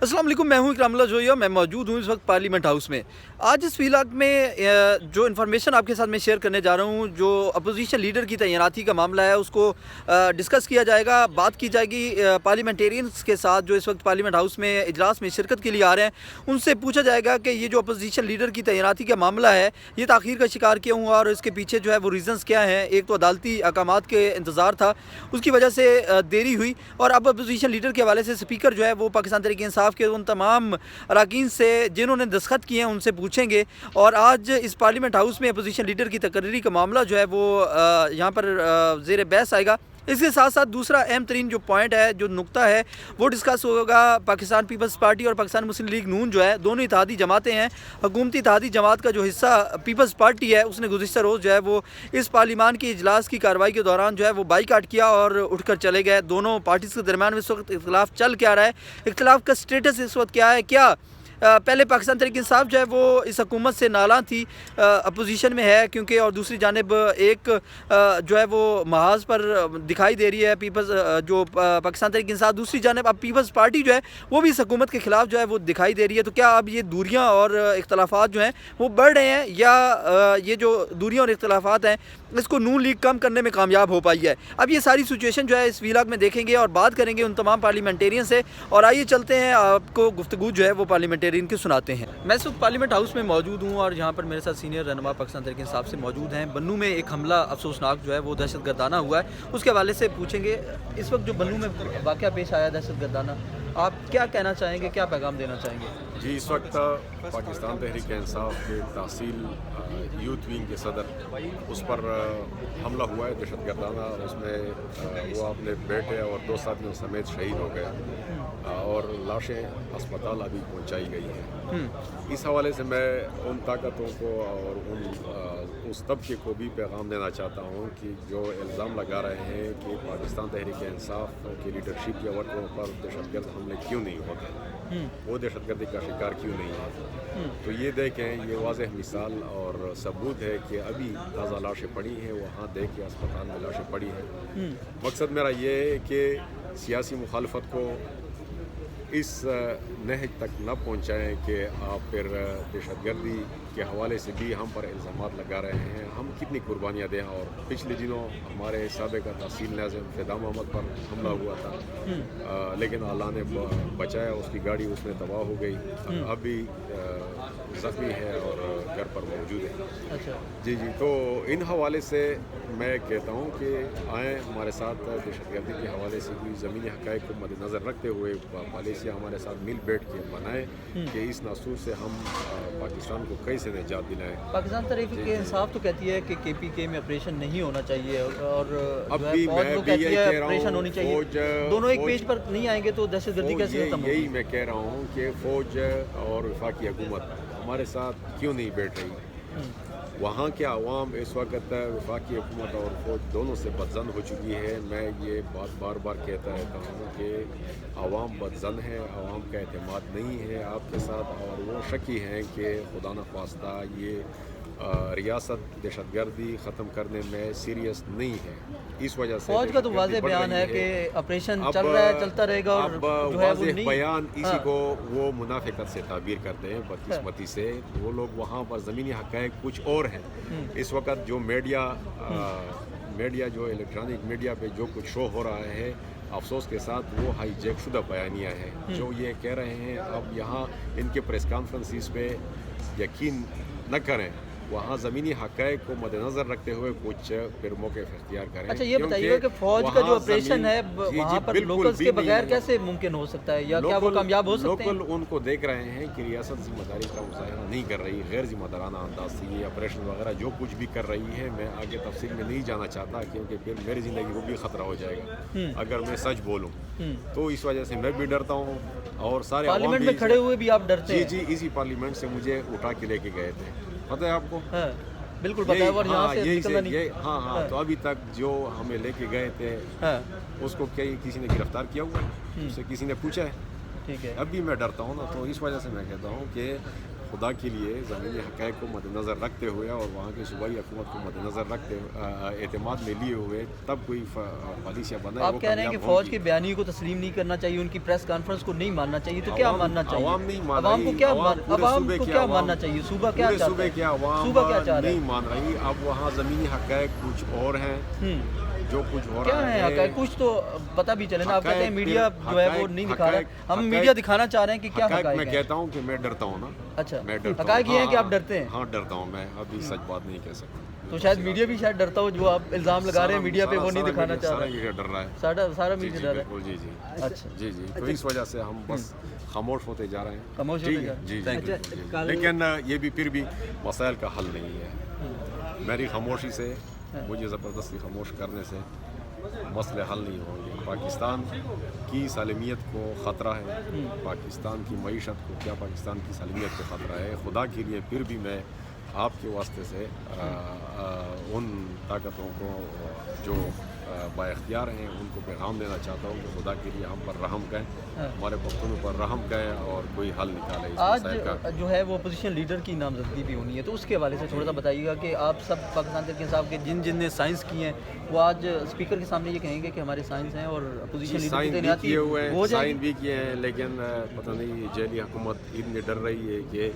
अस्सलाम वालेकुम, मैं हूं इकरामुल्लाह जोया। मैं मौजूद हूं इस वक्त पार्लियामेंट हाउस में। आज इस व्लॉग में जो इन्फॉर्मेशन आपके साथ मैं शेयर करने जा रहा हूं, जो अपोजिशन लीडर की तैनाती का मामला है उसको डिस्कस किया जाएगा। बात की जाएगी पार्लियामेंटेरियंस के साथ जो इस वक्त पार्लियामेंट हाउस में इजलास में शिरकत के लिए आ रहे हैं। उनसे पूछा जाएगा कि ये जो अपोजिशन लीडर की तैनाती का मामला है ये ताख़ीर का शिकार क्यों हुआ और इसके पीछे जो है वो रीज़न्स क्या हैं। एक तो अदालती अहकामात के इंतज़ार था, उसकी वजह से देरी हुई। और अब अपोजिशन लीडर के हवाले से स्पीकर जो है वो पाकिस्तान तहरीक इंसाफ के उन तमाम अरकान से जिन्होंने दस्तखत किए हैं उनसे पूछेंगे। और आज इस पार्लियामेंट हाउस में अपोजिशन लीडर की तकर्री का मामला जो है वो यहाँ पर ज़ेर बहस आएगा। इसके साथ साथ दूसरा अहम तरीन जो पॉइंट है, जो नुक्ता है, वो डिस्कस होगा। पाकिस्तान पीपल्स पार्टी और पाकिस्तान मुस्लिम लीग नून जो है, दोनों इत्तेहादी जमातें हैं। हुकूमती इत्तेहादी जमात का जो हिस्सा पीपल्स पार्टी है उसने गुज़िश्ता रोज़ जो है वो इस पार्लियामान की इजलास की कार्रवाई के दौरान जो है वो बाईकाट किया और उठकर चले गए। दोनों पार्टीज़ के दरमियान इस वक्त इख्तलाफ चल क्या रहा है, इख्तलाफ का स्टेटस इस वक्त क्या है। क्या पहले पाकिस्तान तहरीक इंसाफ जो है वो इस हुकूमत से नाला थी, अपोजिशन में है क्योंकि, और दूसरी जानिब एक जो है वो महाज पर दिखाई दे रही है पीपल्स जो पाकिस्तान तहरीक इंसाफ, दूसरी जानिब अब पीपल्स पार्टी जो है वो भी इस हुकूमत के ख़िलाफ़ जो है वो दिखाई दे रही है। तो क्या अब ये दूरियाँ और इख्तलाफात जो हैं वो बढ़ रहे हैं या ये जो दूरियाँ और इख्तलाफात हैं इसको नून लीग कम करने में कामयाब हो पाई है? अब ये सारी सिचुएशन जो है इस व्लॉग में देखेंगे और बात करेंगे उन तमाम पार्लियामेंटेरियन से। और आइए चलते हैं, आपको गुफ्तगू जो है वो पार्लियामेंटेरियन की सुनाते हैं। मैं इस वक्त पार्लियामेंट हाउस में मौजूद हूँ और यहाँ पर मेरे साथ सीनियर रहनुमा पाकिस्तान तहरीक इंसाफ से मौजूद हैं। बन्नू में एक हमला अफसोसनाक जो है वो दहशत गर्दाना हुआ है, उसके हवाले से पूछेंगे। इस वक्त जो बन्नू में वाक़या पेश आया दहशत गर्दाना, आप क्या कहना चाहेंगे, क्या पैगाम देना चाहेंगे? जी, इस वक्त पाकिस्तान तहरीक इंसाफ के तहसील यूथ विंग के सदर उस पर हमला हुआ है दहशत गर्दाना। उसमें वो अपने बेटे और 2 साथियों समेत शहीद हो गए और लाशें अस्पताल अभी पहुंचाई गई हैं। इस हवाले से मैं उन ताकतों को और उस तबके को भी पैगाम देना चाहता हूँ कि जो इल्ज़ाम लगा रहे हैं कि पाकिस्तान तहरीक इंसाफ की लीडरशिप या वर्करों पर दहशतगर्द हमले क्यों नहीं होते, वो दहशतगर्दी का शिकार क्यों नहीं है। तो ये देखें, ये वाज़ेह मिसाल और सबूत है कि अभी ताज़ा लाशें पड़ी हैं, वहाँ देख के अस्पताल में लाशें पड़ी हैं। मकसद मेरा ये है कि सियासी मुखालफत को इस नहज तक न पहुँचाएँ कि आप फिर दहशतगर्दी के हवाले से भी हम पर इल्ज़ामात लगा रहे हैं। हम कितनी कुर्बानियाँ दें। और पिछले दिनों हमारे साबिक़ा तहसील नाज़िम फ़िदा मोहम्मद पर हमला हुआ था, लेकिन अल्लाह ने बचाया, उसकी गाड़ी उसमें तबाह हो गई, अभी ज़ख्मी है और घर पर मौजूद है। अच्छा जी, तो इन हवाले से मैं कहता हूँ कि आएँ हमारे साथ दहशतगर्दी के हवाले से भी ज़मीनी हक़ाइक़ को मद्देनज़र रखते हुए पॉलिसियाँ हमारे साथ मिल बैठ के बनाएँ कि इस नासूर से हम पाकिस्तान को कैसे निजात दिलाएँ। पाकिस्तान तहरीक इंसाफ तो कहती है कि KPK में ऑपरेशन नहीं होना चाहिए और अब भी मैं भी यही कह रहा ऑपरेशन होनी चाहिए। दोनों एक पेज पर नहीं आएंगे तो दहशतगर्दी कैसे खत्म होगी? यही मैं कह रहा हूँ कि फ़ौज और वफाकी हुकूमत हमारे साथ क्यों नहीं बैठ रही। वहाँ के अवाम इस वक्त वफाकी हुकूमत और फौज दोनों से बदजन हो चुकी है। मैं ये बात बार बार कहता रहता हूँ कि अवाम बदजन है, अवाम का एतमाद नहीं है आपके साथ, और वो शकी हैं कि खुदा न ख्वास्ता ये रियासत दहशतगर्दी ख़त्म करने में सीरियस नहीं है। इस वजह से फौज का तो वाज़ेह बयान है कि ऑपरेशन चल रहा है, चलता रहेगा। और जो है वो नहीं बयान इसी को वो मुनाफिकत से ताबीर करते हैं, बदकिस्मती से। वो लोग वहाँ पर ज़मीनी हक़ाइक़ कुछ और हैं। इस वक्त जो मीडिया जो इलेक्ट्रॉनिक मीडिया पे जो कुछ शो हो रहा है, अफसोस के साथ वो हाईजैक शुदा बयानियाँ हैं जो ये कह रहे हैं। अब यहाँ इनके प्रेस कॉन्फ्रेंसिस पे यकीन न करें, वहाँ ज़मीनी हक़ाइक़ को मद्देनज़र रखते हुए कुछ फिर मौके इख्तियार करें। अच्छा, ये बताइएगा कि फ़ौज का जो ऑपरेशन है वहाँ पर लोकल्स के बगैर कैसे मुमकिन हो सकता है, या क्या वो कामयाब हो सकते हैं? लोकल उनको देख रहे हैं कि रियासत ज़िम्मेदारी का मुज़ाहरा नहीं कर रही, गैर ज़िम्मेदाराना अंदाज से ये ऑपरेशन वगैरह जो कुछ भी कर रही है। मैं आगे तफसील में नहीं जाना चाहता क्योंकि फिर मेरी ज़िंदगी को भी ख़तरा हो जाएगा अगर मैं सच बोलूँ। तो इस वजह से मैं भी डरता हूँ और सारे पार्लियामेंट में खड़े हुए भी आप डरते हैं? जी, इसी पार्लियामेंट से मुझे उठा के लेके गए थे, पता है आपको? बिल्कुल पता है। और यहाँ से निकलना नहीं। हाँ, तो अभी तक जो हमें लेके गए थे उसको किसी ने गिरफ्तार किया हुआ है, उससे किसी ने पूछा है? ठीक है। अब भी मैं डरता हूँ ना, तो इस वजह से मैं कहता हूँ कि खुदा के लिए ज़मीनी हक़ाइक़ को मद्देनज़र रखते हुए और वहाँ की सूबाई हुकूमत को मद्देनज़र रखते एतमाद में लिए हुए तब कोई पॉलिसियाँ बनाए। आप कह रहे हैं कि फ़ौज के बयानी को तस्लीम नहीं करना चाहिए, उनकी प्रेस कॉन्फ्रेंस को नहीं मानना चाहिए, तो क्या मानना चाहिए? आवाम नहीं मान आवाम रही, को क्या मानना चाहिए? सूबा क्या चाहता है? क्या आवाम सूबा क्या चाह रहा है? नहीं मान रही। अब वहाँ ज़मीनी हक़ाइक़ कुछ और हैं, जो कुछ हो क्या रहा है हक़ाइक़? कुछ तो पता भी चले ना। आप कहते हैं मीडिया जो है वो नहीं दिखा रहा, हम मीडिया दिखाना चाह रहे हैं कि क्या हक़ाइक़ मैं है। कहता हूँ कि मैं डरता हूँ ना। अच्छा, मैं डरता हक़ाइक़ ये है कि आप डरते हैं? हाँ डरता हूँ मैं, अभी सच बात नहीं कह सकता। तो शायद मीडिया भी शायद डरता हो, जो आप इल्ज़ाम लगा रहे हैं मीडिया पे, वो नहीं दिखाना चाह रहा है। मीडिया डर रहा है, सारा जी मीडिया डर रहा बिल्कुल, जी है। अच्छा, जी जी, तो इस वजह से हम बस खामोश होते जा रहे हैं। खामोश होते जा रहे हैं। जी Thank you. बिल्कुल, जी। लेकिन ये भी फिर भी मसाइल का हल नहीं है। मेरी खामोशी से, मुझे ज़बरदस्ती खामोश करने से मसले हल नहीं होंगे। पाकिस्तान की सालमियत को ख़तरा है, पाकिस्तान की मईशत को, क्या पाकिस्तान की सालमियत को ख़तरा है। खुदा के लिए फिर भी मैं आपके वास्ते से उन ताकतों को जो बाइख्तियार हैं उनको पैगाम देना चाहता हूँ कि खुदा के लिए हम पर रहम करें, हमारे पख्तूनों पर रहम करें और कोई हल निकालें इस मसाइल का। आज जो है वो अपोजिशन लीडर की नामजदगी भी होनी है, तो उसके हवाले से थोड़ा सा बताइएगा कि आप सब पाकिस्तान तहरीक इंसाफ के जिन ने साइंस की हैं वो आज स्पीकर के सामने ये कहेंगे कि हमारे साइंस हैं और अपोजिशन लीडर की तैनाती हो जाएगी। साइन भी किए हैं, लेकिन पता नहीं जेली हुकूमत इतनी डर रही है कि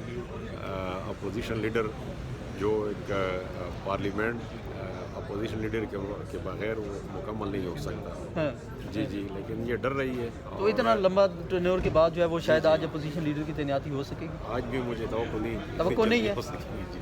अपोजिशन लीडर जो एक पार्लियामेंट अपोजिशन लीडर के बगैर वो मुकम्मल नहीं हो सकता। जी जी, लेकिन ये डर रही है। तो इतना लंबा टेन्योर के बाद जो है वो शायद आज अपोजिशन लीडर की तैनाती हो सकेगी? आज भी मुझे तवक्को नहीं है।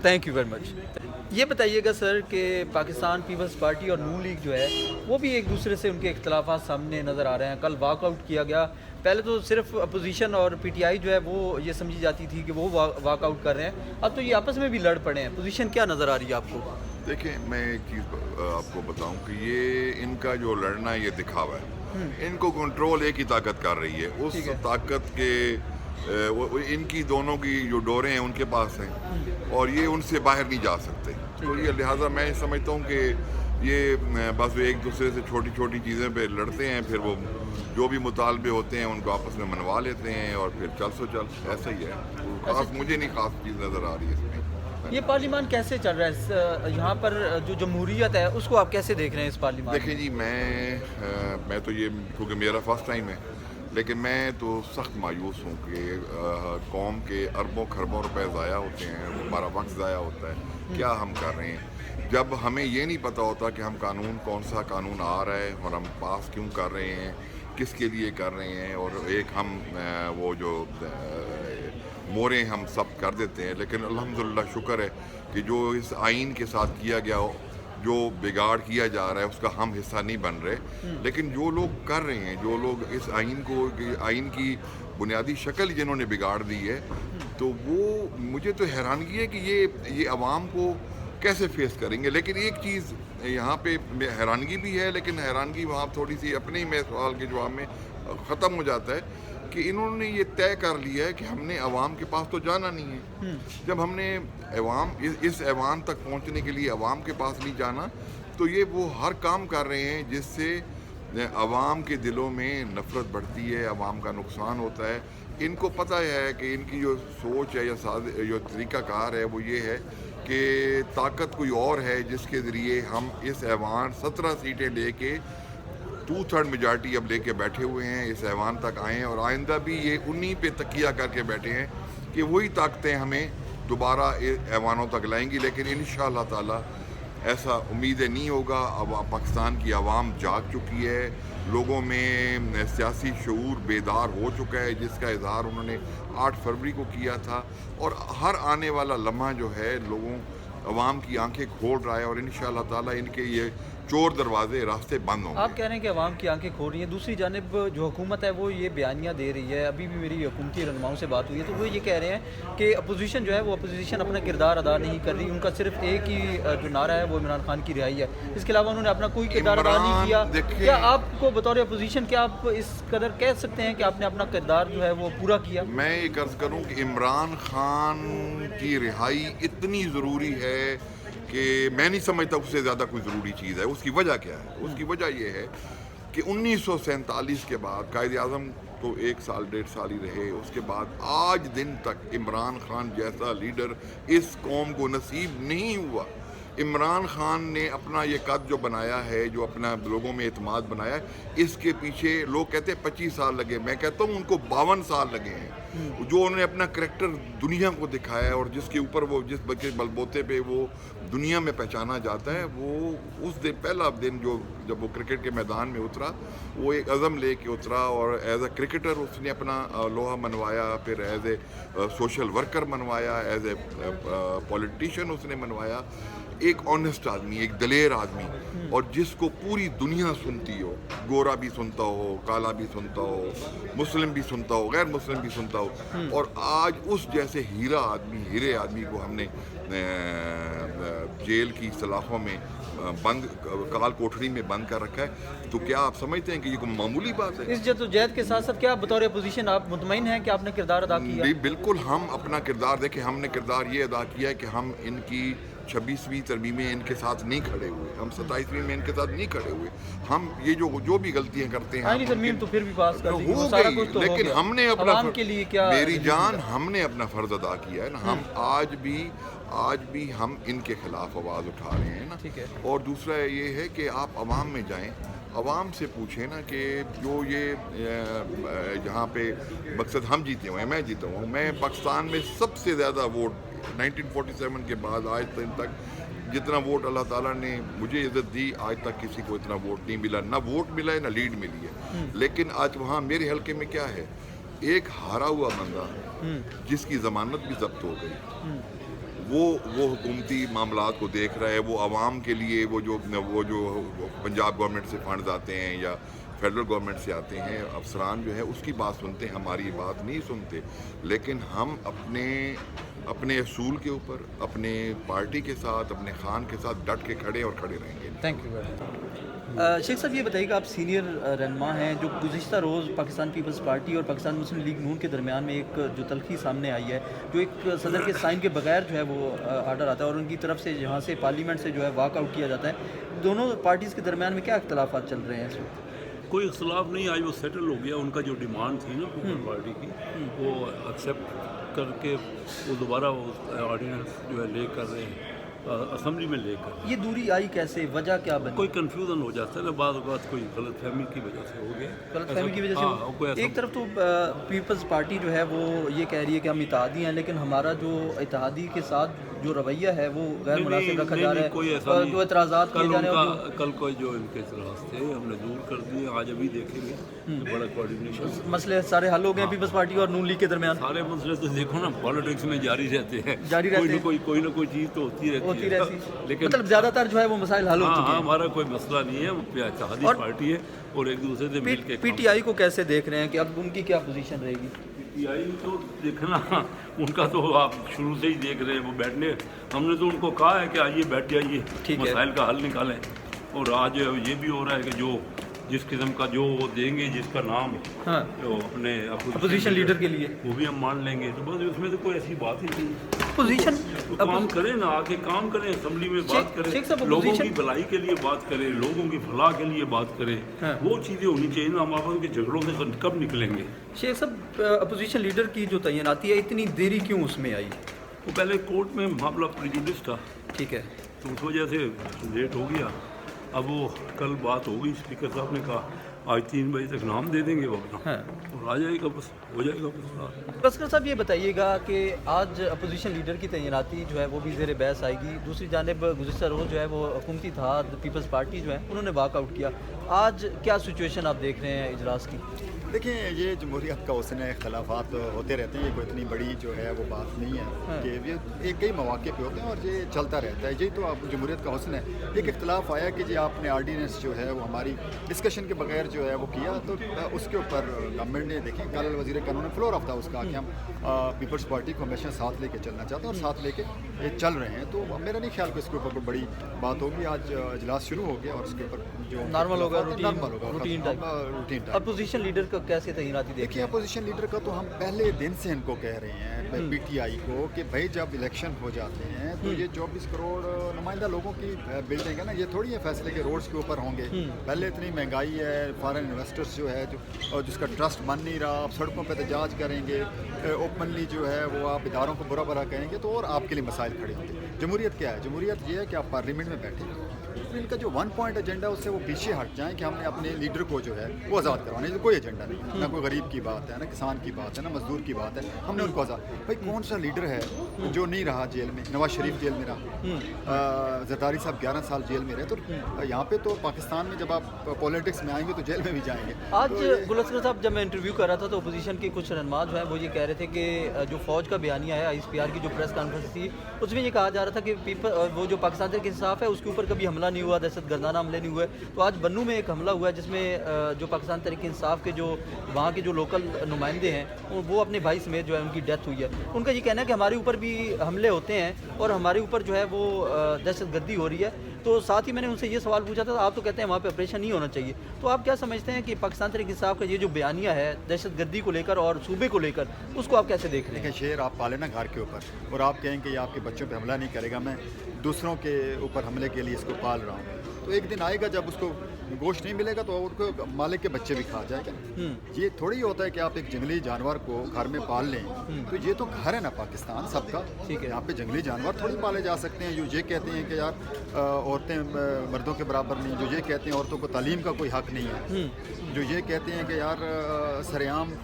Thank you very much. ये बताइएगा सर कि पाकिस्तान पीपल्स पार्टी और नून लीग जो है वो भी एक दूसरे से उनके इख्तलाफात सामने नज़र आ रहे हैं। कल वॉकआउट किया गया, पहले तो सिर्फ अपोजिशन और पीटीआई जो है वो ये समझी जाती थी कि वो वॉकआउट कर रहे हैं, अब तो ये आपस में भी लड़ पड़े हैं। पोजीशन क्या नज़र आ रही है आपको? देखिए, मैं एक चीज़ आपको बताऊं कि ये इनका जो लड़ना है ये दिखावा है। इनको कंट्रोल एक ही ताकत कर रही है, उस ताकत के इनकी दोनों की जो डोरें हैं उनके पास हैं और ये उनसे बाहर नहीं जा सकते। तो ये लिहाजा मैं समझता हूँ कि ये बस एक दूसरे से छोटी छोटी चीज़ें पे लड़ते हैं, फिर वो जो भी मुतालबे होते हैं उनको आपस में मनवा लेते हैं और फिर चल सो चल, ऐसा ही है। खास मुझे नहीं खास चीज़ नज़र आ रही है इसमें। ये पार्लियामान कैसे चल रहा है यहाँ पर? जो जमहूरियत है उसको आप कैसे देख रहे हैं इस पार्लियामान? देखिए जी, मैं तो ये क्योंकि मेरा फर्स्ट टाइम है, लेकिन मैं तो सख्त मायूस हूँ कि कौम के अरबों खरबों रुपए ज़ाया होते हैं, हमारा वक्त ज़ाया होता है। क्या हम कर रहे हैं जब हमें ये नहीं पता होता कि हम कानून, कौन सा कानून आ रहा है और हम पास क्यों कर रहे हैं, किसके लिए कर रहे हैं, और एक हम वो जो मोरे हम सब कर देते हैं। लेकिन अल्हम्दुलिल्लाह शुक्र है कि जो इस आइन के साथ किया गया हो, जो बिगाड़ किया जा रहा है उसका हम हिस्सा नहीं बन रहे। लेकिन जो लोग कर रहे हैं, जो लोग इस आइन की बुनियादी शक्ल जिन्होंने बिगाड़ दी है, तो वो मुझे तो हैरानगी है कि ये अवाम को कैसे फेस करेंगे। लेकिन एक चीज़ यहाँ पे हैरानगी भी है, लेकिन हैरानगी वहाँ थोड़ी सी अपने ही मैं सवाल के जवाब में ख़त्म हो जाता है कि इन्होंने ये तय कर लिया है कि हमने अवाम के पास तो जाना नहीं है। जब हमने इस ऐवान तक पहुंचने के लिए अवाम के पास नहीं जाना, तो ये वो हर काम कर रहे हैं जिससे अवाम के दिलों में नफ़रत बढ़ती है, अवाम का नुकसान होता है। इनको पता है कि इनकी जो सोच है या जो तरीक़ाकार है वो ये है कि ताकत कोई और है जिसके ज़रिए हम इस ऐवान 17 सीटें लेके 2/3 मेजॉरिटी अब लेके बैठे हुए हैं, इस ऐवान तक आए हैं और आइंदा भी ये उन्हीं पे तकिया करके बैठे हैं कि वही ताकतें हमें दोबारा ऐवानों तक लाएंगी। लेकिन इंशाअल्लाह ताला ऐसा उम्मीदें नहीं होगा। अब पाकिस्तान की आवाम जाग चुकी है, लोगों में सियासी शऊर बेदार हो चुका है, जिसका इजहार उन्होंने 8 फरवरी को किया था। और हर आने वाला लम्हा जो है लोगों अवाम की आंखें खोल रहा है और इंशाअल्लाह ताला इनके ये चोर दरवाजे रास्ते बंद होंगे। आप कह रहे हैं कि अवाम की आंखें खोल रही हैं, दूसरी जानिब जो हुकूमत है वो ये बयानियाँ दे रही है। अभी भी मेरी हुकूमती रहनुमाओं से बात हुई है तो वो ये कह रहे हैं कि अपोजिशन जो है वो अपोजिशन अपना किरदार अदा नहीं कर रही, उनका सिर्फ एक ही जो नारा है वो इमरान खान की रिहाई है, इसके अलावा उन्होंने अपना कोई किरदार अदा नहीं किया। क्या आपको बतौर अपोजिशन क्या आप इस कदर कह सकते हैं कि आपने अपना किरदार जो है वो पूरा किया? मैं ये अर्ज़ करूँ कि इमरान खान की रिहाई इतनी ज़रूरी है कि मैं नहीं समझता उससे ज़्यादा कोई ज़रूरी चीज़ है। उसकी वजह क्या है? उसकी वजह यह है कि 1947 के बाद कायद-ए-आज़म तो 1 साल 1.5 साल ही रहे, उसके बाद आज दिन तक इमरान खान जैसा लीडर इस कौम को नसीब नहीं हुआ। इमरान खान ने अपना ये कद जो बनाया है, जो अपना लोगों में एतमाद बनाया है, इसके पीछे लोग कहते हैं 25 साल लगे, मैं कहता हूँ उनको 52 साल लगे हैं। जो उन्होंने अपना करैक्टर दुनिया को दिखाया है और जिसके ऊपर वो जिस बलबोते पे वो दुनिया में पहचाना जाता है, वो उस दिन पहला दिन जब वो क्रिकेट के मैदान में उतरा, वो एक अज़म ले के उतरा और एज ए क्रिकेटर उसने अपना लोहा मनवाया, फिर एज ए सोशल वर्कर मनवाया, एज ए पॉलिटिशियन उसने मनवाया। एक ऑनेस्ट आदमी, एक दलेर आदमी, और जिसको पूरी दुनिया सुनती हो, गोरा भी सुनता हो, काला भी सुनता हो, मुस्लिम भी सुनता हो, गैर मुस्लिम भी सुनता हो, और आज उस जैसे हीरे आदमी को हमने जेल की सलाखों में बंद, काल कोठरी में बंद कर रखा है। तो क्या आप समझते हैं कि ये कोई मामूली बात है? इस जद्दोजहद के साथ साथ क्या बतौर अपोजिशन आप मुतमईन हैं कि आपने किरदार अदा किया? जी बिल्कुल, हम अपना किरदार देखें, हमने किरदार ये अदा किया है कि हम इनकी 26वीं तरमीम में इनके साथ नहीं खड़े हुए, हम 27वीं में इनके साथ नहीं खड़े हुए। हम ये जो भी गलतियां करते हैं, आईनी तरमीम तो फिर भी पास कर दी, हो सारा गई, कुछ तो लेकिन हो गया। हमने अपना अवाम के लिए क्या, मेरी जान, हमने अपना फर्ज अदा किया है ना। हम आज भी हम इनके खिलाफ आवाज़ उठा रहे हैं ना। ठीक है। और दूसरा ये है कि आप अवाम में जाएं, अवाम से पूछें ना कि जो ये जहाँ पे मकसद हम जीते हुए हैं, मैं जीता हूँ, मैं पाकिस्तान में सबसे ज़्यादा वोट 1947 के बाद आज तक जितना वोट अल्लाह ताला ने मुझे इज़्ज़त दी, आज तक किसी को इतना वोट नहीं मिला, ना वोट मिला है ना लीड मिली है। लेकिन आज वहाँ मेरे हलके में क्या है, एक हारा हुआ बंदा जिसकी ज़मानत भी जब्त हो गई, वो हुकूमती मामलात को देख रहा है, वो आवाम के लिए वो जो पंजाब गवर्नमेंट से फंड्स आते हैं या फेडरल गवर्नमेंट से आते हैं, अफसरान जो है उसकी बात सुनते हैं, हमारी बात नहीं सुनते। लेकिन हम अपने असूल के ऊपर, अपने पार्टी के साथ, अपने खान के साथ डट के खड़े और खड़े रहेंगे। Thank you. शेख साहब ये बताइएगा, आप सीनियर रहनुमा हैं, जो गुज़िश्ता रोज़ पाकिस्तान पीपल्स पार्टी और पाकिस्तान मुस्लिम लीग नून के दरमियान में एक जो तलखी सामने आई है, जो एक सदर के साइन के बगैर जो है वो आर्डर आता है और उनकी तरफ से जहाँ से पार्लियामेंट से जो है वॉकआउट किया जाता है, दोनों पार्टीज़ के दरमियान में क्या इख्तलाफात चल रहे हैं इस वक्त? कोई इख्तलाफ नहीं, आज वो सेटल हो गया। उनका जो डिमांड थी ना पीपल पार्टी की, वो एक्सेप्ट करके वो दोबारा वो ऑर्डिनेंस जो है ले कर रहे हैं असेंबली में लेकर। ये दूरी आई कैसे, वजह क्या बनी? कोई कंफ्यूजन हो जाता है ना, बाद कोई गलतफहमी की वजह से हो गया। गलतफहमी की वजह से एक तरफ तो पीपल्स पार्टी जो है वो ये कह रही है कि हम इत्तेहादी हैं, लेकिन हमारा जो इत्तेहादी के साथ जो रवैया है वो गैर मुनासिब रखा जा रहा है। कोई ऐसा जो एतराज़ात किए जा रहे हैं, कल कोई जो इनके एतराज़ थे हमने दूर कर दिए, आज अभी देखेंगे बड़ा कोऑर्डिनेशन, मसले सारे हल हो गए पीपल्स पार्टी और नून लीग के दरमियान। सारे मसले तो देखो ना पॉलिटिक्स में जारी रहते हैं, कोई ना कोई चीज़ तो होती रहती है, लेकिन मतलब ज़्यादातर जो है वो मसाइल हल हो चुके हैं। हमारा कोई मसला नहीं है, वो इत्तेहादी पार्टी है और एक दूसरे से मिल के। पीटीआई को कैसे देख रहे हैं कि अब उनकी क्या पोजीशन रहेगी? पीटीआई तो देखना, उनका तो आप शुरू से ही देख रहे हैं, वो बैठने, हमने तो उनको कहा है कि आइए बैठ जाइए, मसाइल का हल निकालें। और आज ये भी हो रहा है कि जो जिस किस्म का जो वो देंगे, जिसका नाम जो अपने अपोजिशन लीडर के लिए, वो भी हम मान लेंगे। तो बस उसमें तो कोई ऐसी बात ही नहीं। पोजीशन काम करें ना, आके काम करें, असेंबली में बात करें, लोगों की भलाई के लिए बात करें, लोगों की फलाह के लिए बात करें, वो चीज़ें होनी चाहिए ना। हम आपस के झगड़ों से कब निकलेंगे? शेख साहब, अपोजिशन लीडर की जो तैनाती है, इतनी देरी क्यों उसमें आई? वो पहले कोर्ट में मामला प्रेजुडिस था, ठीक है, तो उस वजह से लेट हो गया। अब वो कल बात हो गई, स्पीकर साहब ने कहा आज 3 बजे तक नाम दे देंगे वो अपना, और आ जाएगा, बस हो जाएगा मसला। बस्कर साहब ये बताइएगा कि आज अपोजिशन लीडर की तैनाती जो है वो भी ज़ेर बहस आएगी। दूसरी जानिब गुज़िश्ता रोज़ जो है वो हुकूमती इत्तेहाद पीपल्स पार्टी जो है उन्होंने वॉकआउट किया। आज क्या सिचुएशन आप देख रहे हैं इजलास की? देखिए, ये जमहूरियत का हुस्न है, इख्तलाफात होते रहते हैं, ये कोई इतनी बड़ी जो है वो बात नहीं है कि ये एक कई मौके पे होते हैं और ये चलता रहता है। यही तो आप जमहूरियत का हुस्न है। एक इख्तलाफ आया कि जी आपने आर्डीनेंस जो है वो हमारी डिस्कशन के बगैर जो है वो किया, तो उसके ऊपर गवर्नमेंट ने देखिए कल वज़ीर कानून ने फ्लोर ऑफ था उसका कि हम पीपल्स पार्टी को हमेशा साथ लेके चलना चाहते हैं और साथ लेके चल रहे हैं। तो मेरा नहीं ख्याल कि इसके ऊपर कोई बड़ी बात होगी। आज इजलास शुरू हो गया और उसके ऊपर जो नॉर्मल होगा, रूटीन टाइप। अपोजिशन लीडर का वक्त कैसे तैनाती देखिए अपोजिशन लीडर का तो हम पहले दिन से इनको कह रहे हैं पीटीआई को कि भाई जब इलेक्शन हो जाते हैं तो ये 24 करोड़ नुमाइंदा लोगों की बिल्डिंग है ना, ये थोड़ी है फैसले के रोड्स के ऊपर होंगे। पहले इतनी महंगाई है, फॉरेन इन्वेस्टर्स जो है और जिसका ट्रस्ट बन नहीं रहा, आप सड़कों पर एहतजाज करेंगे, ओपनली जो है वो आप इदारों को बुरा बुरा कहेंगे तो और आपके लिए मसाइल खड़े होंगे। जमहूरियत क्या है? जमहूरियत ये है कि आप पार्लियामेंट में बैठे, तो इनका जो 1 पॉइंट एजेंडा उससे वो पीछे हट जाएं कि हमने अपने लीडर को जो है वो आज़ाद करवाने, तो कोई एजेंडा नहीं, ना कोई गरीब की बात है, ना किसान की बात है, ना मजदूर की बात है, हमने उनको आज़ाद। भाई कौन सा लीडर है जो नहीं रहा जेल में? नवाज शरीफ जेल में रहा, जरदारी साहब 11 साल जेल में रहे, तो यहाँ पे तो पाकिस्तान में जब आप पॉलिटिक्स में आएंगे तो जेल में भी जाएंगे। आज गुलस्कर साहब जब मैं इंटरव्यू कर रहा था तो अपोजिशन के कुछ रहनुमा जो हैं वो ये कह रहे थे कि जो फ़ौज का बयानिया है ISPR की जो प्रेस कॉन्फ्रेंस थी उसमें ये कहा जा रहा था कि वो जो पाकिस्तान तहरीक इंसाफ है उसके ऊपर कभी हमला नहीं हुआ, दहशत गर्दाना हमले नहीं हुए। तो आज बन्नू में एक हमला हुआ है जिसमें जो पाकिस्तान तहरीक इंसाफ के जो वहाँ के जो लोकल नुमाइंदे हैं वो अपने भाई समेत जो है उनकी डेथ हुई है। उनका ये कहना है कि हमारे ऊपर भी हमले होते हैं और हमारे ऊपर जो है वो दहशत गर्दी हो रही है। तो साथ ही मैंने उनसे ये सवाल पूछा था, आप तो कहते हैं वहाँ पे ऑपरेशन नहीं होना चाहिए, तो आप क्या समझते हैं कि पाकिस्तान तहरीक इंसाफ का ये जो बयानिया है दहशत गर्दी को लेकर और सूबे को लेकर, उसको आप कैसे देख रहे हैं? देखिए शेर आप पाले ना घर के ऊपर और आप कहें कि ये आपके बच्चों पे हमला नहीं करेगा, मैं दूसरों के ऊपर हमले के लिए इसको पाल रहा हूँ, तो एक दिन आएगा जब उसको गोश्त नहीं मिलेगा तो उनको मालिक के बच्चे भी खा जाएगा। ये थोड़ी होता है कि आप एक जंगली जानवर को घर में पाल लें, तो ये तो घर है ना पाकिस्तान सबका, ठीक है, यहाँ पे जंगली जानवर थोड़ी पाले जा सकते हैं। जो ये कहते हैं कि यार औरतें मर्दों के बराबर नहीं, जो ये कहते हैं औरतों को तालीम का कोई हक नहीं है, जो ये कहते हैं कि यार सरेआम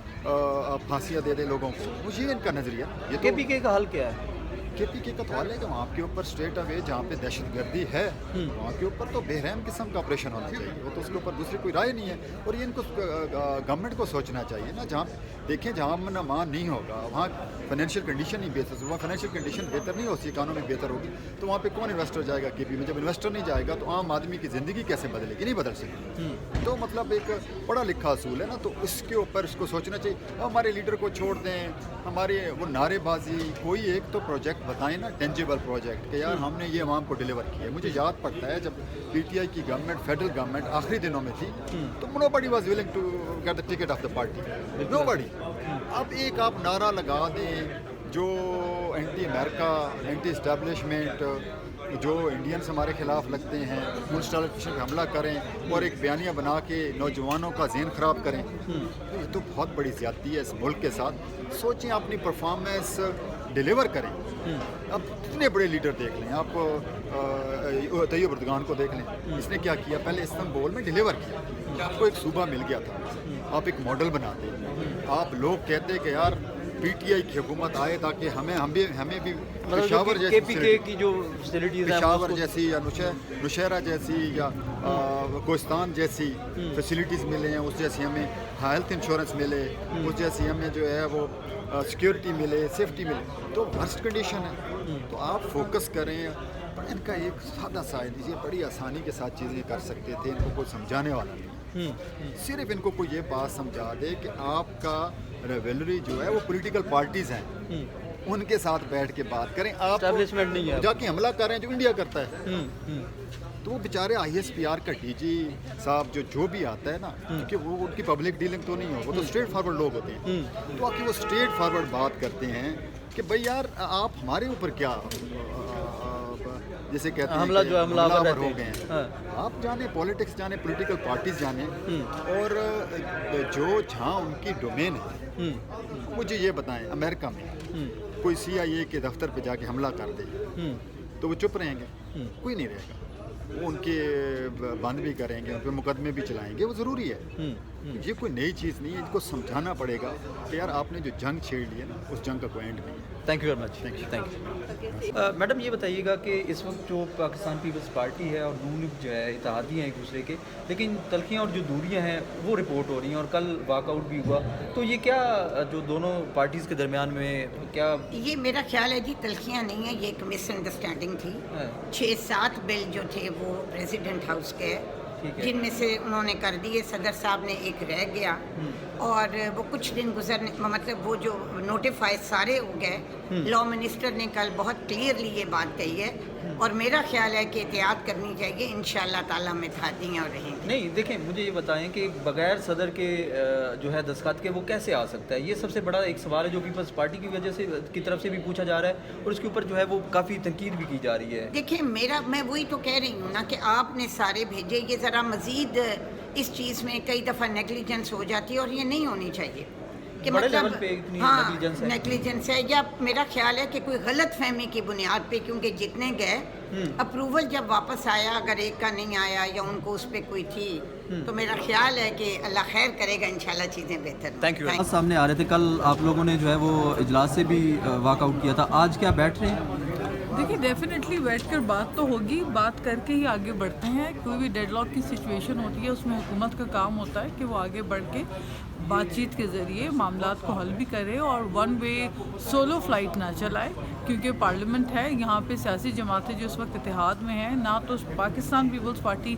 फांसियाँ दे दे लोगों को, मुझे इनका नज़रिया। ये तो KPK का हल क्या है? KPK का तो हाल है कि वहाँ के ऊपर स्ट्रेट अवे जहाँ पे दहशत गर्दी है वहाँ के ऊपर तो बेरहम किस्म का ऑपरेशन होना चाहिए, वो तो उसके ऊपर दूसरी कोई राय नहीं है। और ये इनको गवर्नमेंट को सोचना चाहिए ना, जहाँ देखें जहाँ अमन अमान नहीं होगा वहाँ फाइनेंशियल कंडीशन नहीं बेहतर, वहाँ फाइनेंशियल कंडीशन बेहतर नहीं होती, इकानमी बेहतर होगी तो वहाँ पे कौन इन्वेस्टर जाएगा KP में? जब इन्वेस्टर नहीं जाएगा तो आम आदमी की ज़िंदगी कैसे बदलेगी? नहीं बदल सकती। तो मतलब एक पढ़ा लिखा असूल है ना, तो इसके ऊपर इसको सोचना चाहिए। हमारे लीडर को छोड़ दें, हमारे वो नारेबाजी, कोई एक तो प्रोजेक्ट बताएं ना, टेंजिबल प्रोजेक्ट कि यार हमने ये अवाम को डिलीवर किया है। मुझे याद पड़ता है जब PTI की गवर्नमेंट, फेडरल गवर्नमेंट आखिरी दिनों में थी तो nobody was willing to get the ticket of the party, nobody. अब एक आप नारा लगा दें जो एंटी अमेरिका, एंटी इस्टेब्लिशमेंट, जो इंडियंस हमारे खिलाफ लगते हैं, इंस्टॉलेशन पे हमला करें और एक बयानिया बना के नौजवानों का ज़हन ख़राब करें, तो ये तो बहुत बड़ी ज़्यादती है इस मुल्क के साथ। सोचें अपनी परफॉर्मेंस डिलीवर करें। अब कितने बड़े लीडर देख लें आप, तैयब एर्दोगान को देख लें, इसने क्या किया, पहले इस्तांबुल में डिलीवर किया, आपको एक सूबा मिल गया था, आप एक मॉडल बनाते, आप लोग कहते कि यार PTI की हुकूमत आए ताकि हमें भी पेशावर जैसी KPK की जो फैसिलिटीज़ हैं, पेशावर जैसी या नुशहरा जैसी या कोहिस्तान जैसी फैसिलिटीज़ मिले हैं, उस जैसी हमें हेल्थ इंश्योरेंस मिले, उस जैसी हमें जो है वो सिक्योरिटी मिले, सेफ्टी मिले। तो वर्स्ट कंडीशन है, तो आप फोकस करें। पर इनका एक सादा सा है, बड़ी आसानी के साथ चीज़ें कर सकते थे, इनको कोई समझाने वाला नहीं, सिर्फ इनको कोई ये बात समझा दे कि आपका रेवेलरी जो है वो पॉलिटिकल पार्टीज़ हैं, उनके साथ बैठ के बात करें। आप एस्टैब्लिशमेंट नहीं है, जाके हमला कर रहे हैं जो इंडिया करता है, तो वो बेचारे ISPR का DG साहब जो भी आता है ना, क्योंकि वो उनकी पब्लिक डीलिंग तो नहीं हो, वो तो स्ट्रेट फॉरवर्ड लोग होते हैं, तो आके वो स्ट्रेट फॉरवर्ड बात करते हैं कि भाई यार आप हमारे ऊपर क्या जैसे कहते हैं हमला जो हमलावर हो गए हैं। आप जाने पॉलिटिक्स जाने, पॉलिटिकल पार्टीज जाने, और जो जहाँ उनकी डोमेन है, मुझे ये बताएं अमेरिका में कोई CIA के दफ्तर पे जाके हमला कर दे तो वो चुप रहेंगे? कोई नहीं रहेगा, वो उनके बंद भी करेंगे, उन पर मुकदमे भी चलाएंगे, वो ज़रूरी है। ये कोई नई चीज़ नहीं है, इनको समझाना पड़ेगा कि यार आपने जो जंग छेड़ ली है ना, उस जंग का कोई एंड नहीं है। Thank you very much. Thank you. Madam ये बताइएगा कि इस वक्त जो पाकिस्तान पीपल्स पार्टी है और नून लीग जो है इत्तेहादी हैं एक दूसरे के, लेकिन तलखियाँ और जो दूरियाँ हैं वो रिपोर्ट हो रही हैं और कल वॉकआउट भी हुआ, तो ये क्या जो दोनों पार्टीज़ के दरमियान में क्या? ये मेरा ख्याल है जी तलखियाँ नहीं है, ये एक मिसअंडरस्टैंडिंग थी। 6-7 बिल जो थे वो प्रेसिडेंट हाउस के, जिनमें से उन्होंने कर दिए, सदर साहब ने एक रह गया, और वो कुछ दिन गुजरने मतलब वो जो नोटिफाई सारे हो गए। लॉ मिनिस्टर ने कल बहुत क्लियरली ये बात कही है اور میرا خیال ہے کہ احتیاط کرنی چاہیے. انشاءاللہ تعالی ہم اتحادی ہیں اور رہیں گے. نہیں دیکھیں مجھے یہ بتائیں کہ بغیر صدر کے جو ہے دستخط کے وہ کیسے آ سکتا ہے؟ یہ سب سے بڑا ایک سوال ہے جو پیپلز پارٹی کی وجہ سے کی طرف سے بھی پوچھا جا رہا ہے اور اس کے اوپر جو ہے وہ کافی تنقید بھی کی جا رہی ہے. دیکھیں میں وہی تو کہہ رہی ہوں نا کہ آپ نے سارے بھیجے. یہ ذرا مزید اس چیز میں کئی دفعہ نیگلیجنس ہو جاتی ہے اور یہ نہیں ہونی چاہیے کہ بڑے مطلب لیول پہ اتنی ہاں نیگلیجنس ہے. نیگلیجنس ہے یا میرا خیال ہے کہ کوئی غلط فہمی کی بنیاد پہ کیونکہ جتنے گئے اپروول جب واپس آیا اگر ایک کا نہیں آیا یا ان کو اس پہ کوئی تھی تو میرا خیال ہے کہ اللہ خیر کرے گا. انشاءاللہ چیزیں بہتر ہوں. Thank you. سامنے آ رہے تھے کل آپ لوگوں نے جو ہے وہ اجلاس سے بھی واک آؤٹ کیا تھا, آج کیا بیٹھ رہے ہیں؟ دیکھیے ڈیفینیٹلی بیٹھ کر بات تو ہوگی, بات کر کے ہی آگے بڑھتے ہیں. کوئی بھی ڈیڈ لاک کی سچویشن ہوتی ہے اس میں حکومت کا کام ہوتا ہے کہ وہ آگے بڑھ کے بات چیت کے ذریعے معاملات کو حل بھی کرے اور ون وے سولو فلائٹ نہ چلائے, کیونکہ پارلیمنٹ ہے یہاں پہ. سیاسی جماعتیں جو اس وقت اتحاد میں ہیں, نہ تو پاکستان پیپلز پارٹی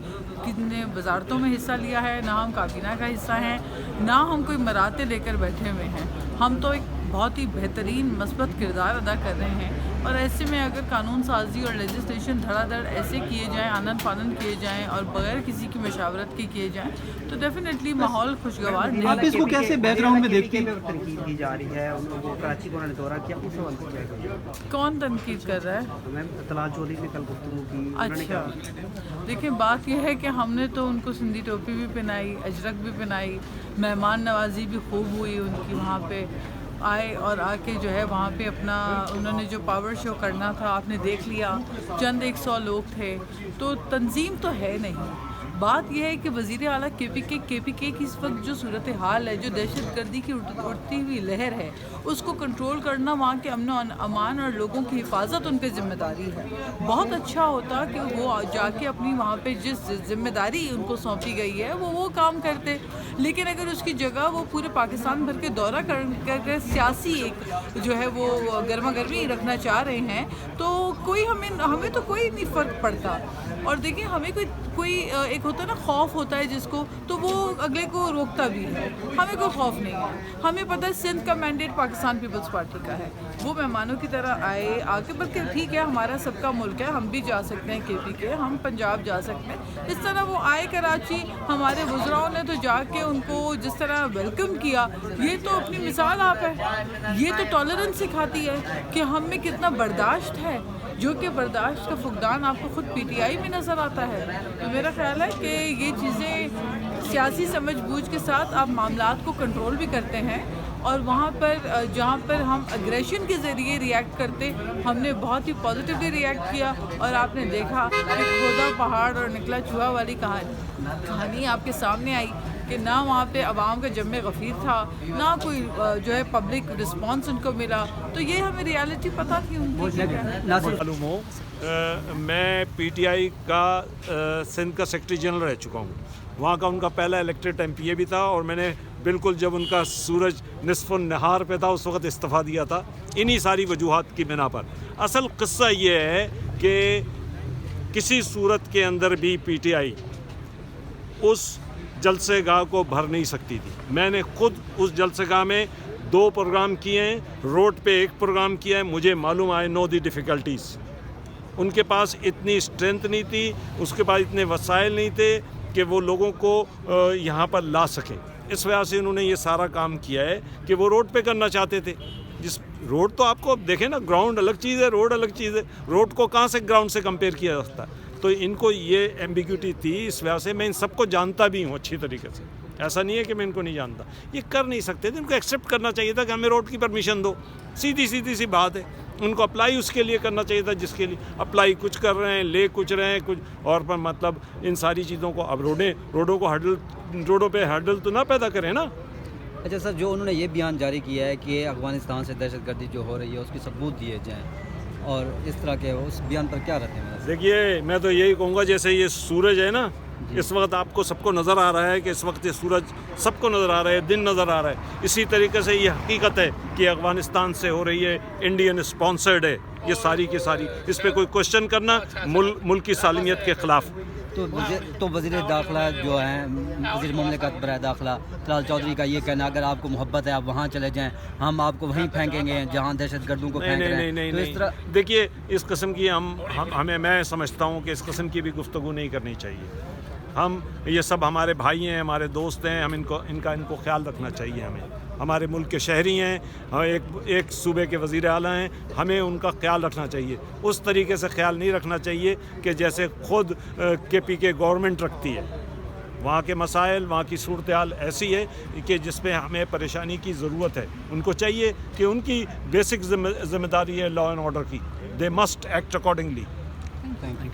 نے وزارتوں میں حصہ لیا ہے, نہ ہم کابینہ کا حصہ ہیں, نہ ہم کوئی مراتے لے کر بیٹھے ہوئے ہیں. ہم تو ایک بہت ہی بہترین مثبت کردار ادا کر رہے ہیں اور ایسے میں اگر قانون سازی اور لیجسلیشن دھڑا دھڑ ایسے کیے جائیں, آنن فانن کیے جائیں اور بغیر کسی کی مشاورت کے کیے جائیں تو ڈیفینیٹلی ماحول خوشگوار نہیں. آپ اس کو کیسے بیک گراؤنڈ میں دیکھتے ہیں؟ تنقید کی جا رہی ہے, وہ کراچی کو انہوں نے دورہ کیا, اس حوالے سے کیا کہا؟ کون تنقید کر رہا ہے؟ میم اطلاع چودھری نے کل گفتگو کی. اچھا دیکھیں بات یہ ہے کہ ہم نے تو ان کو سندھی ٹوپی بھی پہنائی, اجرک بھی پہنائی, مہمان نوازی بھی خوب ہوئی ان کی. وہاں پہ آئے اور آ کے جو ہے وہاں پہ اپنا انہوں نے جو پاور شو کرنا تھا آپ نے دیکھ لیا. چند 100 لوگ تھے تو تنظیم تو ہے نہیں. بات یہ ہے کہ وزیر اعلیٰ کے پی کے کی اس وقت جو صورتحال ہے, جو دہشت گردی کی اٹھتی ہوئی لہر ہے, اس کو کنٹرول کرنا, وہاں کے امن و امان اور لوگوں کی حفاظت ان پہ ذمہ داری ہے. بہت اچھا ہوتا کہ وہ جا کے اپنی وہاں پہ جس ذمہ داری ان کو سونپی گئی ہے وہ کام کرتے. لیکن اگر اس کی جگہ وہ پورے پاکستان بھر کے دورہ کر سیاسی ایک جو ہے وہ گرما گرمی رکھنا چاہ رہے ہیں تو کوئی ہمیں تو کوئی نہیں فرق پڑتا. اور دیکھیں ہمیں کوئی ایک ہوتا ہے نا خوف ہوتا ہے جس کو, تو وہ اگلے کو روکتا بھی ہے. ہمیں کوئی خوف نہیں ہے, ہمیں پتہ ہے سندھ کا مینڈیٹ پاکستان پیپلز پارٹی کا ہے. وہ مہمانوں کی طرح آئے آگے, بلکہ ٹھیک ہے ہمارا سب کا ملک ہے, ہم بھی جا سکتے ہیں کے پی کے, ہم پنجاب جا سکتے ہیں. اس طرح وہ آئے کراچی, ہمارے وزراؤں نے تو جا کے ان کو جس طرح ویلکم کیا, یہ تو اپنی مثال آپ ہے. یہ تو ٹالرنس سکھاتی ہے کہ ہم میں کتنا برداشت ہے, جو کہ برداشت کا فقدان آپ کو خود پی ٹی آئی میں نظر آتا ہے. تو میرا خیال ہے کہ یہ چیزیں سیاسی سمجھ بوجھ کے ساتھ آپ معاملات کو کنٹرول بھی کرتے ہیں, اور وہاں پر جہاں پر ہم اگریشن کے ذریعے ریئیکٹ کرتے, ہم نے بہت ہی پازیٹیولی ریئیکٹ کیا. اور آپ نے دیکھا کہ کھودا پہاڑ اور نکلا چوہا والی کہانی آپ کے سامنے آئی کہ نہ وہاں پہ عوام کا جم غفیر تھا, نہ کوئی جو ہے پبلک رسپانس ان کو ملا. تو یہ ہمیں ریالٹی پتہ تھی ان کی. معلوم ہو میں پی ٹی آئی کا سندھ کا سیکرٹری جنرل رہ چکا ہوں, وہاں کا ان کا پہلا الیکٹڈ ایم پی اے بھی تھا, اور میں نے بالکل جب ان کا سورج نصف النہار پہ تھا اس وقت استعفیٰ دیا تھا انہی ساری وجوہات کی بنا پر. اصل قصہ یہ ہے کہ کسی صورت کے اندر بھی پی ٹی آئی اس جلسے گاہ کو بھر نہیں سکتی تھی. میں نے خود اس جلسے گاہ میں 2 پروگرام کیے ہیں, روڈ پہ 1 پروگرام کیا ہے. مجھے معلوم آئے نو دی ڈیفیکلٹیز. ان کے پاس اتنی اسٹرینتھ نہیں تھی, اس کے پاس اتنے وسائل نہیں تھے کہ وہ لوگوں کو یہاں پر لا سکیں. اس وجہ سے انہوں نے یہ سارا کام کیا ہے کہ وہ روڈ پہ کرنا چاہتے تھے. جس روڈ تو آپ کو دیکھیں نا, گراؤنڈ الگ چیز ہے, روڈ الگ چیز ہے. روڈ کو کہاں سے گراؤنڈ سے کمپیئر کیا جا سکتا ہے؟ تو ان کو یہ ایمبیگوٹی تھی. اس وجہ سے میں ان سب کو جانتا بھی ہوں اچھی طریقے سے, ایسا نہیں ہے کہ میں ان کو نہیں جانتا. یہ کر نہیں سکتے تھے, ان کو ایکسیپٹ کرنا چاہیے تھا کہ ہمیں روڈ کی پرمیشن دو. سیدھی سی بات ہے. ان کو اپلائی اس کے لیے کرنا چاہیے تھا جس کے لیے اپلائی کچھ کر رہے ہیں, لے کچھ رہے ہیں کچھ اور پر. مطلب ان ساری چیزوں کو اب روڈوں پہ ہرڈل تو نہ پیدا کریں نا. اچھا سر, جو انہوں نے یہ بیان جاری کیا ہے کہ افغانستان سے دہشت گردی جو ہو رہی ہے اس کی ثبوت دیے جائیں, اور اس طرح کے اس بیان پر کیا رہتے ہیں؟ دیکھیے میں تو یہی کہوں گا, جیسے یہ سورج ہے نا, اس وقت آپ کو سب کو نظر آ رہا ہے کہ اس وقت یہ سورج سب کو نظر آ رہا ہے, دن نظر آ رہا ہے. اسی طریقے سے یہ حقیقت ہے کہ افغانستان سے ہو رہی ہے, انڈین اسپانسرڈ ہے یہ ساری کی ساری. اس پہ کوئی کوشچن کرنا ملک کی سالمیت کے خلاف. तो वज़ीर दाखिला जो हैं, वज़ीर ममलिकत बराए दाखिला तलाल चौधरी का ये कहना, अगर आपको मोहब्बत है आप वहाँ चले जाएं, हम आपको वहीं फेंकेंगे जहाँ दहशत गर्दों को फेंक रहे हैं। नहीं, तो इस तरह देखिए, इस किस्म की हमें मैं समझता हूँ कि इस किस्म की भी गुफ्तगू नहीं करनी चाहिए। हम ये सब हमारे भाई हैं, हमारे दोस्त हैं, हम इनको ख्याल रखना चाहिए। हमारे मुल्क के शहरी हैं, हम एक सूबे के वज़ीर आला हैं, हमें उनका ख्याल रखना चाहिए। उस तरीके से ख्याल नहीं रखना चाहिए कि जैसे खुद KP के गवर्नमेंट रखती है। वहाँ के मसाइल, वहाँ की सूरत हाल ऐसी है कि जिस पे हमें परेशानी की ज़रूरत है। उनको चाहिए कि उनकी बेसिक ज़िम्मेदारी है लॉ एंड ऑर्डर की, they must act accordingly. Thank you.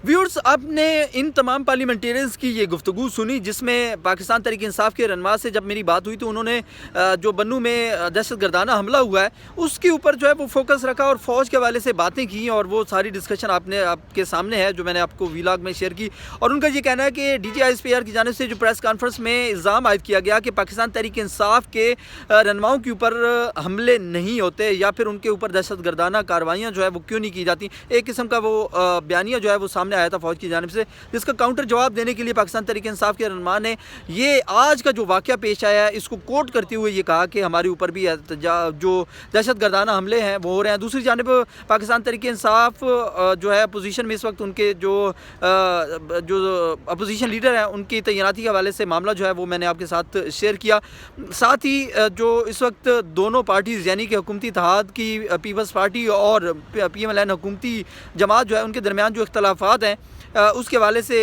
Viewers, आपने इन तमाम पार्लियामेंटेरियंस की ये गुफ्तगू सुनी, जिसमें पाकिस्तान तहरीक इंसाफ के रहनुमा से जब मेरी बात हुई तो उन्होंने जो बन्नू में दहशत गर्दाना हमला हुआ है उसके ऊपर जो है वो फोकस रखा और फ़ौज के हवाले से बातें की, और वो सारी डिस्कशन आपके सामने है जो मैंने आपको वीलॉग में शेयर की। और उनका ये कहना है कि DGISPR की जानिब से जो प्रेस कॉन्फ्रेंस में इल्ज़ाम आयद किया गया कि पाकिस्तान तहरीक इंसाफ के रहनुमाओं के ऊपर हमले नहीं होते या फिर उनके ऊपर दहशत गर्दाना कार्रवाइयाँ जो है वो क्यों नहीं की जाती, एक किस्म का वो बयानिया जो है वो सामने आया था फौज की जानिब से, जिसका काउंटर जवाब देने के लिए पाकिस्तान तहरीक इंसाफ के रहनुमा ने ये आज का जो वाक़या पेश आया है इसको कोट करते हुए ये कहा कि हमारे ऊपर भी जो दहशत गर्दाना हमले हैं वो हो रहे हैं। दूसरी जानिब पाकिस्तान तहरीक इंसाफ जो है अपोजिशन में इस वक्त उनके जो अपोजिशन लीडर हैं उनकी तैनाती के हवाले से मामला जो है वो मैंने आपके साथ शेयर किया। साथ ही जो इस वक्त दोनों पार्टीज़ यानी कि हुकूमती इत्तेहाद की पीपल्स पार्टी और PMLN हुकूमती जमात जो है उनके दरमियान जो इख्तलाफात हैं उसके हवाले से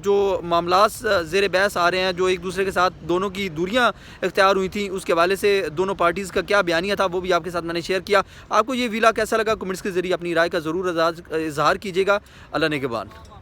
जो मामलात ज़ेर बहस आ रहे हैं, जो एक दूसरे के साथ दोनों की दूरियां इख्तियार हुई थी, उसके हवाले से दोनों पार्टीज़ का क्या बयानिया था वो भी आपके साथ मैंने शेयर किया। आपको ये वीला कैसा लगा, कमेंट्स के ज़रिए अपनी राय का ज़रूर इज़हार कीजिएगा। अल्लाह नेगहबान।